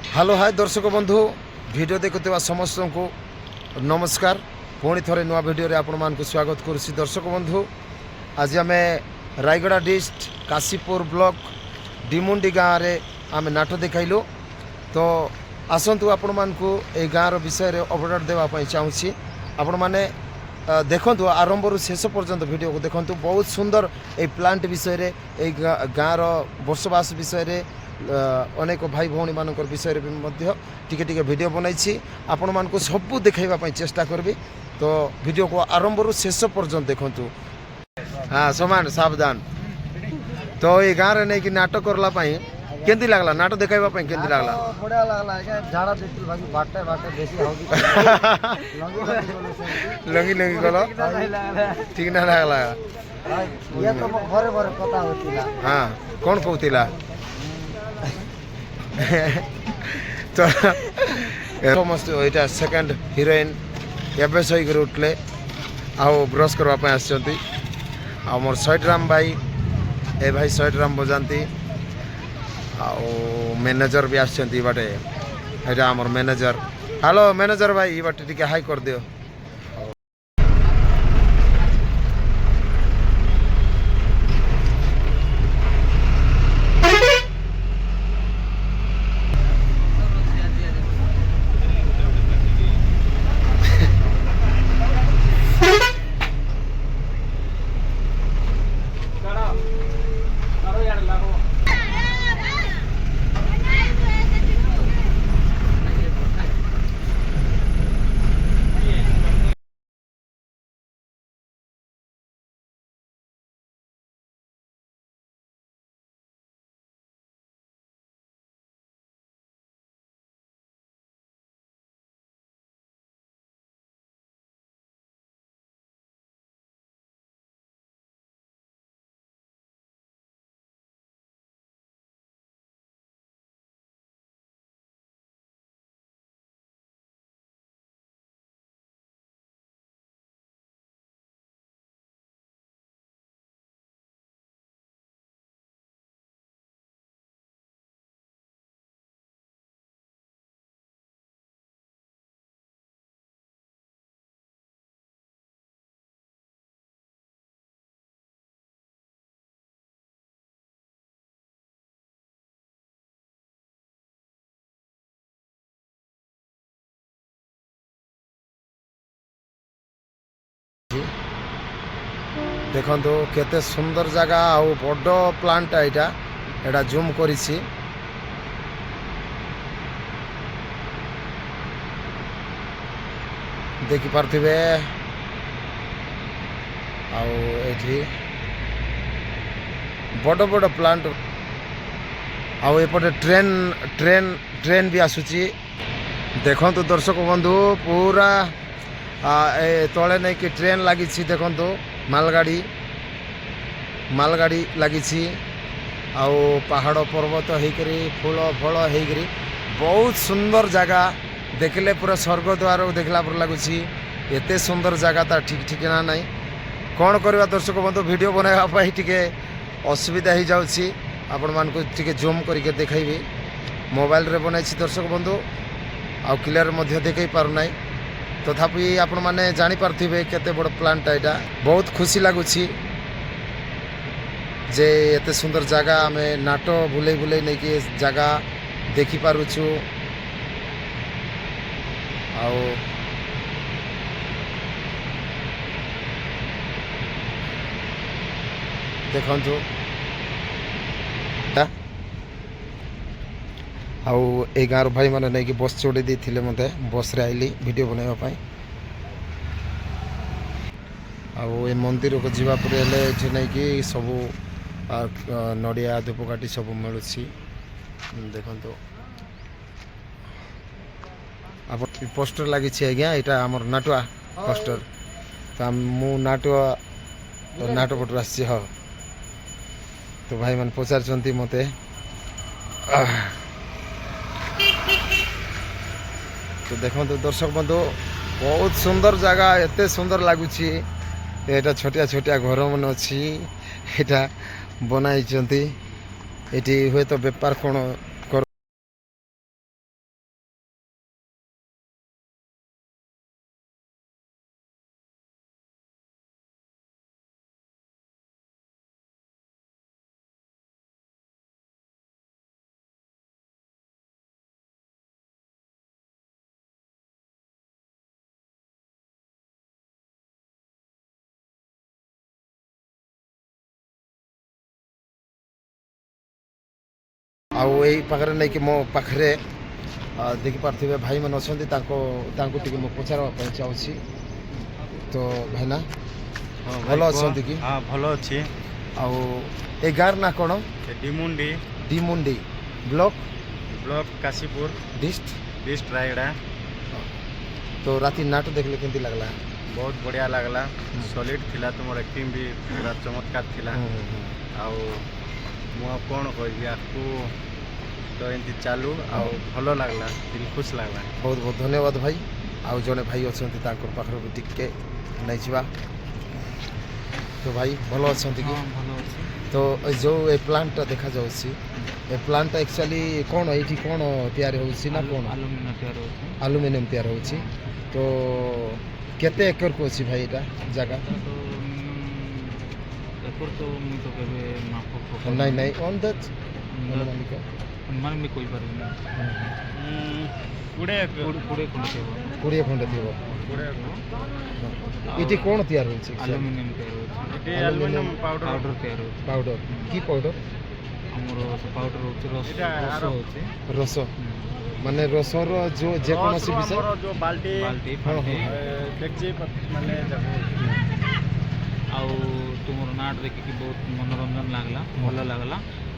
Hello hi दर्शक बंधु video देखुवा समस्त को नमस्कार। पुणी थे नुआ वीडियो आपण मानक स्वागत करुच्ची। दर्शक बंधु आज आम रायगड़ा डिस्ट्रिक्ट काशीपुर ब्लॉक डिमुंडी गाँव में आम नाट देखाइलु। तो आसतु आपण मानक ए गाँव विषय में अपडेट देवाई चाहूँगी। आपण मैंने देखु आरंभ शेष पर्यंत वीडियो को देखु। बहुत सुंदर ये प्लांट विषय में गाँव बसवास विषय में अनेक भाई भौणी मान विषय टिके टिके वीडियो बनाई आपण मान सबू देखाइबा चेष्टा करबी। तो वीडियो को आरंभ शेष पर्यंत देखु। हाँ समान सावधान। तो ये गाँव नहीं कि नाटक करला केंदी लागला नाटक देखाइबा केंदी लागला बढ़िया लागला झाड़ा देखिल बाकी बाटे बाटे बेसी होगी लंगी लंगी कलो ठीक ना लागला ये तो घरे घरे पता होतिला। हाँ कौन कहतिला तो समस्त एटा सेकंड हीरोइन एबे सही कर उठले आओ ब्रश करवा पे आछंती। आ मोर सैटराम भाई ए भाई सैटराम बजांती। आओ मैनेजर भी आछंती बाटे एटा हमर मैनेजर। हेलो मैनेजर भाई ई बाटे टिके हाई कर दियो। देखो केते सुंदर जगह आउ बड़ प्लांट एटा जूम करिछि। देखि पार्थिबे आउ एठी बड़ बड़ प्लांट आउ एपटे ट्रेन ट्रेन ट्रेन भी आसुची। देखो दर्शक बंधु पूरा तले नहीं कि ट्रेन लगी देखो मालगाड़ी मालगाड़ी लगी आउ पहाड़ पर्वत होकरी फूल फल होकरी बहुत सुंदर जगह देखले पूरा स्वर्ग द्वार देखला पर लगुच एत सुंदर जगह ता ठीक ठिकाना नहीं। कौन करवा दर्शक बंधु वीडियो बनाई टिके असुविधा हो जाऊँगी। आपण मान को टिके जूम करके देखी मोबाइल रे बनाई दर्शक बंधु आउ क्लियर मध्य देखई पार नहीं। तथापि आपण माने जानी पार्थिबे केते बड़ प्लांट एटा बहुत खुशी लागुची जे एते सुंदर जगह आमे नाटो बुले बुले नहीं कि जगह देखि पारुछु। आओ देखंतु आउ ए गाँव भाई मैंने नहीं कि बस चढ़ी देते मत बस रे आइली वीडियो बनवाई। आउ ए मंदिर को जीवा पड़े ये नहीं कि सब नड़िया धूपकाठी सब मिलूँ। देखो आप पोस्टर लगी आज्ञा यहाँ आमर नाटुआ पोस्टर। तो मु नाटुआ नाटपटू आसी। हाँ तो भाई मैंने पचार मत तो देखो दर्शक बंधु बहुत सुंदर जगह एत सुंदर लगुच। एटा छोटिया छोटिया घर मन अच्छी एटा बनाई ये हुए तो बेपार कौन ଆଉ ଏଇ ପାଖରେ ନେଇକି ମୋ ପାଖରେ ଦେଖିପାରୁଥିବେ ଭାଇମାନେ ଅଛନ୍ତି ତାଙ୍କୁ ଟିକେ ମୁଁ ପଚାରିବା ପାଇଁ ଚାହୁଁଛି। ତ ଭାଇନା ଭଲ ଅଛନ୍ତି କି? ହଁ ଭଲ ଅଛି। ଆଉ ଏ ଗାଁର ନା କ'ଣ? Dimundi Dimundi block block Kashipur डिस्ट Rayagada. तो राति नाट देखले केमती लगला? ବହୁତ ବଢ଼ିଆ ଲାଗଲା। ସଲିଡ୍ ଥିଲା, ତୁମର ଆକ୍ଟିଂ ବି ପୁରା ଚମତ୍କାର ଥିଲା। ଆଉ ମୁଁ ଆଉ କ'ଣ କହିବି, ଆଗକୁ ତ ଏମିତି ଚାଲୁ। ଆଉ ଭଲ ଲାଗଲା, ଦିଲ ଖୁସି ଲାଗଲା। बहुत बहुत धन्यवाद भाई। आउ जड़े भाई अच्छा पाखर भी टिके नहीं जावा। तो भाई भल अच्छा कि? तो जो ए प्लांटा देखा जाऊँगी, ए प्लांटा एक्चुअली कौन ये कौन तैयार होउछि ना कौन? आलुमिनियम तैयार होउछि। तो केते एकर को अछि भाई एटा जगह? नहीं नहीं ऑन दैट ମାନେ ବି କହିପାରିବିନି। କୋଡ଼ିଏ कोड़े खंड थी ये कौन तैयार होउछि? ଆଲୁମିନିୟମ ତିଆରି ହେଉଛି, ଏଠି ଆଲୁମିନିୟମ ପାଉଡର ପାଉଡର ତିଆରି ହେଉଛି। पाउडर की पाउडर? ଆମର ସେ ପାଉଡର ହେଉଛି ରସ ଏଇଟା ରସ ଆର- ହେଉଛି। रस माने रसर जो जेकोसी विषय ଆମର ଯୋଉ ବାଲ୍ଟି ବାଲ୍ଟି ହଁ, ଫାଲ୍ଟି ଡେକ୍ଚି ମାନେ ଯାକ ଆଉ ତୁମର ନାଟ ଦେଖିକି ବହୁତ ମନୋରଞ୍ଜନ ଲାଗିଲା, ଭଲ ଲାଗିଲା।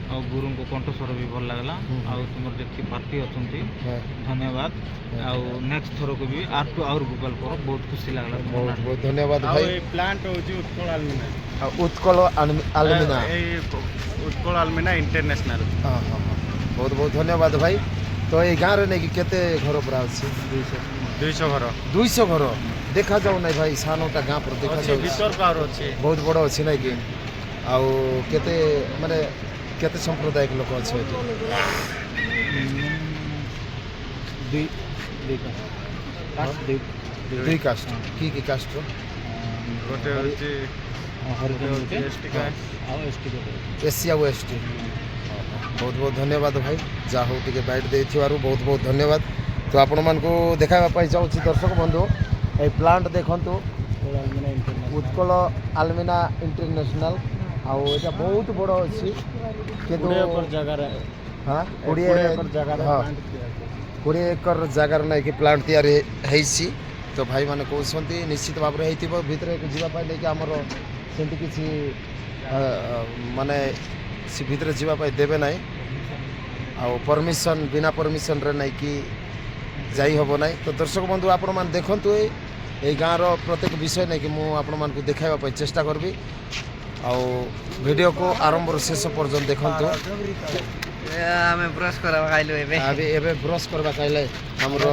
ଆଉ ଗୁରୁଙ୍କ କଣ୍ଠସ୍ୱର ବି ଭଲ ଲାଗିଲା। ଆଉ ତୁମର ଯେତିକି ପାର୍ଟି ଅଛନ୍ତି हाँ ଧନ୍ୟବାଦ। ଆଉ ନେକ୍ସଟ ଥରକୁ ବି ଆର୍ଠୁ ଆହୁରି ଗୁଗଲ କର, ବହୁତ ଖୁସି ଲାଗିଲା ତୁମ बहुत ନାଟ। बहुत धन्यवाद ଆଉ भाई। ଏଇ ପ୍ଲାଣ୍ଟ ହେଉଛି ଉତ୍କଳ ଆଲମିନା। उत्कल आलमिना। ଏଇ ଉତ୍କଳ ଆଲମିନା ଇଣ୍ଟରନ୍ୟାସନାଲ। हाँ हाँ हाँ बहुत बहुत धन्यवाद भाई। तो ये गाँव रे नहीं कि केते घर पर अच्छी? 200 ଘର 200 घर देखा जाऊ नहीं भाई, सानोटा गाँ पर देखा ଅଛି, जाऊ ଭିତରକୁ ଆହୁରି ଅଛି। बहुत बड़ अच्छी नहीं कि? आउ केते माने केते सांप्रदायिक लोक अच्छे एठी? दुई कास्ट की कास्ट रो? ଗୋଟେ ହେଉଛି ST କାଷ୍ଟ। एसिया वेस्ट। बहुत बहुत धन्यवाद भाई, जा हो टिके बैठ देथिवारु बहुत बहुत धन्यवाद। तो आपण मानकु देखाइबा पाई चाहूछि दर्शक बंधु, ए प्लांट देखंतु उत्कल आलमिना इंटरनेशनल। आउ एटा बहुत बड़ अछि किंतु 20 एकर ଜାଗାରେ हां 20 एकर ଜାଗାରେ हाँ ପ୍ଲାଣ୍ଟ ତିଆରି। 20 एकर जगार नहीं कि प्लांट तैयारी ହେଇଛି। तो भाई माने कहते निश्चित भाव में होइतिबो भितरे जीवापाई नहीं कि आमर सेमती किसी माने से भितरे जीवापाई देवे नहीं। आउ परमिशन बिना परमिशन रे नहीं कि जाई हबो नहीं। तो दर्शक बंधु आपण मान देखंतु ए गाँव प्रत्येक विषय नहीं कि मु आपण मान को देखाइबा पाई चेष्टा करबी। आउ वीडियो को आरंभ शेष पर्यंत देखंतु। ଆମେ ବ୍ରସ୍ କରିବା ଖାଇଲୁ ଏବେ। अभी एबे ब्रश करबा कहले हमर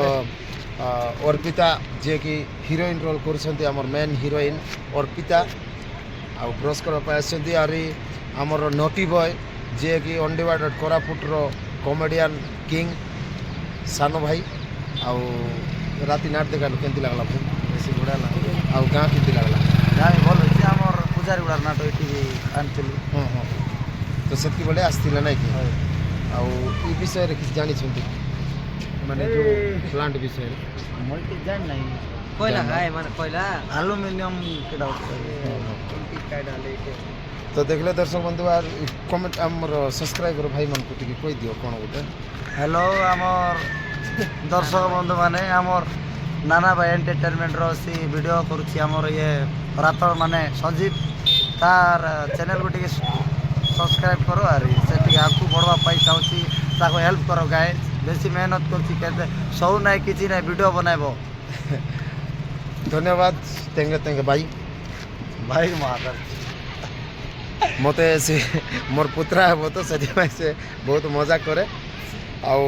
अर्पिता जे कि हीरोइन रोल करछंती, हमर मेन हीरोइन अर्पिता। आ ब्रश करबा पाई आछंती आरी हमर नोटी बॉय जे कि अनडिवाइडेड कोरापुट रो कॉमेडियन किंग सानो भाई। आ राति नाट देखा केमती लागला भाई? ବେଶୀ ବଢ଼ିଆ ଲାଗେ। आ गाँ केमती लागला? ଜାଣି ଭଲ ହେଇଛି। ଆମର ପୂଜାରୀ ଗୁଡ଼ାର ନାଟ ଏଠି ଆଣିଥିଲୁ। हाँ हाँ तो सेतकी बेले आस्थिला नहीं कि? आ ई विषय रे किछ जानि छंती माने जो प्लांट विषय रे? ମୁଁ କିଛି ଜାଣି ନାହିଁ। କହିଲା ଖାଏ ମାନେ କହିଲା ଆଲୁମିନିୟମ କେଟା କେମିତି କାଇଟା ହେଲେ तो देखले दर्शक बंधु यार कमेंट आमर सब्सक्राइबर भाई मन को टिके कहि दियो कोन गोटे। हेलो आमर दर्शक बंधु माने आमर नाना भाई एंटरटेनमेंट रो सी वीडियो करूची आमर ये रातल माने संजीव तार चैनल को टिके सब्सक्राइब करो आर से टिके आगु बढ़वा पाई चाहूची ताको हेल्प करो गाइस। बेसी मेहनत करची केते सौ नाही किछि नाही वीडियो बनाइबो। धन्यवाद तेंगे तेंगे भाई। भाई मादर मते से मोर पुत्रा है वो तो से बहुत मजा करे। आउ